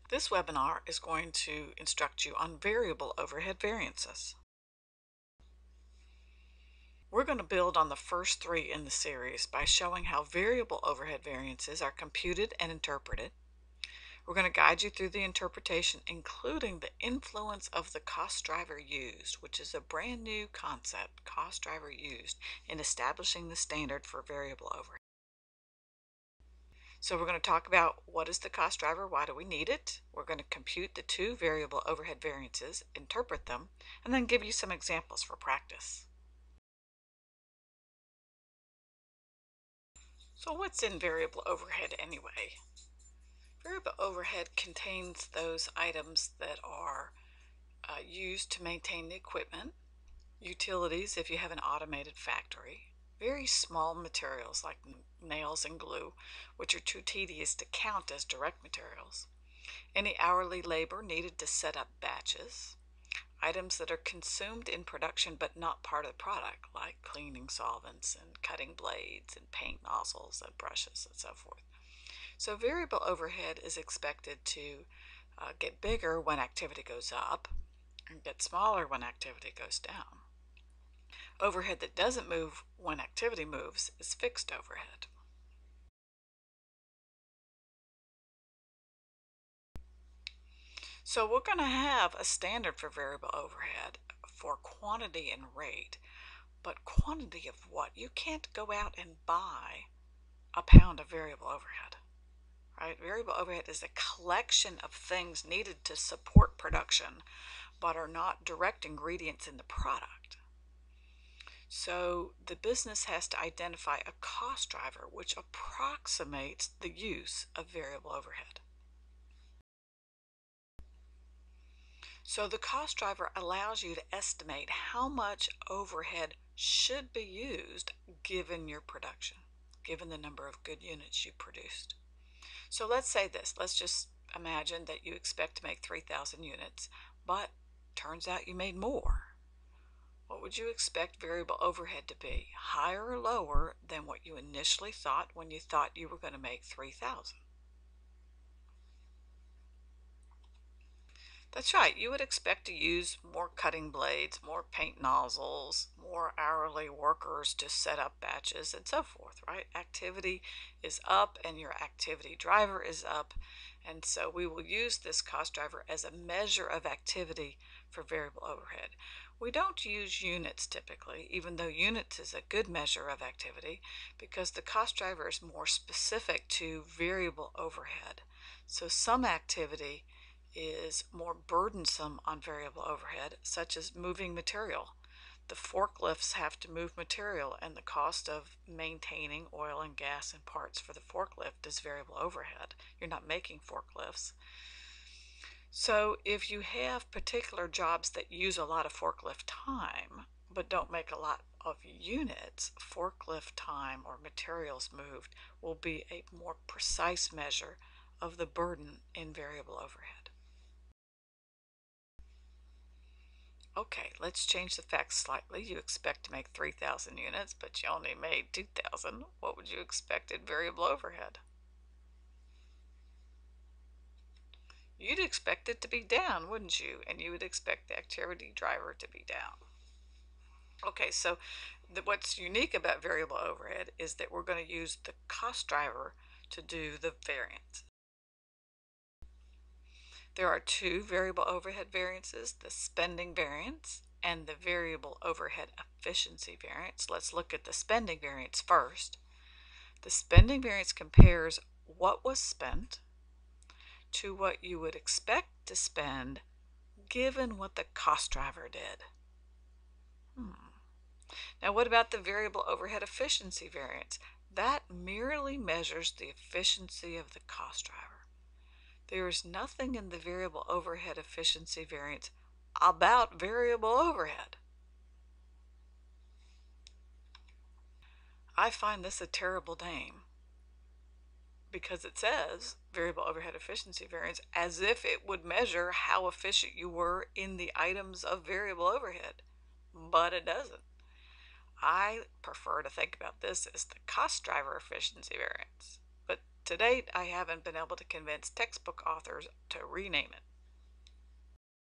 This webinar is going to instruct you on variable overhead variances. We're going to build on the first three in the series by showing how variable overhead variances are computed and interpreted. We're going to guide you through the interpretation, including the influence of the cost driver used, which is a brand new concept, cost driver used, in establishing the standard for variable overhead. So we're going to talk about what is the cost driver, why do we need it? We're going to compute the two variable overhead variances, interpret them, and then give you some examples for practice. So what's in variable overhead anyway? Variable overhead contains those items that are used to maintain the equipment, utilities if you have an automated factory, very small materials like nails and glue, which are too tedious to count as direct materials, any hourly labor needed to set up batches, items that are consumed in production but not part of the product, like cleaning solvents and cutting blades and paint nozzles and brushes and so forth. So variable overhead is expected to get bigger when activity goes up and get smaller when activity goes down. Overhead that doesn't move when activity moves is fixed overhead. So we're going to have a standard for variable overhead for quantity and rate, but quantity of what? You can't go out and buy a pound of variable overhead, right? Variable overhead is a collection of things needed to support production, but are not direct ingredients in the product. So the business has to identify a cost driver which approximates the use of variable overhead. So the cost driver allows you to estimate how much overhead should be used given your production, given the number of good units you produced. So let's say this. Let's just imagine that you expect to make 3,000 units, but turns out you made more. What would you expect variable overhead to be? Higher or lower than what you initially thought when you thought you were going to make 3,000? That's right. You would expect to use more cutting blades, more paint nozzles, more hourly workers to set up batches and so forth, right? Activity is up and your activity driver is up. And so we will use this cost driver as a measure of activity for variable overhead. We don't use units typically, even though units is a good measure of activity, because the cost driver is more specific to variable overhead. So some activity is more burdensome on variable overhead, such as moving material. The forklifts have to move material, and the cost of maintaining oil and gas and parts for the forklift is variable overhead. You're not making forklifts. So if you have particular jobs that use a lot of forklift time but don't make a lot of units, forklift time or materials moved will be a more precise measure of the burden in variable overhead. Okay, let's change the facts slightly. You expect to make 3,000 units, but you only made 2,000. What would you expect in variable overhead? You'd expect it to be down, wouldn't you? And you would expect the activity driver to be down. Okay, so what's unique about variable overhead is that we're going to use the cost driver to do the variance. There are two variable overhead variances, the spending variance and the variable overhead efficiency variance. Let's look at the spending variance first. The spending variance compares what was spent to what you would expect to spend given what the cost driver did. Now what about the variable overhead efficiency variance? That merely measures the efficiency of the cost driver. There is nothing in the variable overhead efficiency variance about variable overhead. I find this a terrible name because it says variable overhead efficiency variance as if it would measure how efficient you were in the items of variable overhead, but it doesn't. I prefer to think about this as the cost driver efficiency variance, but To date, I haven't been able to convince textbook authors to rename it.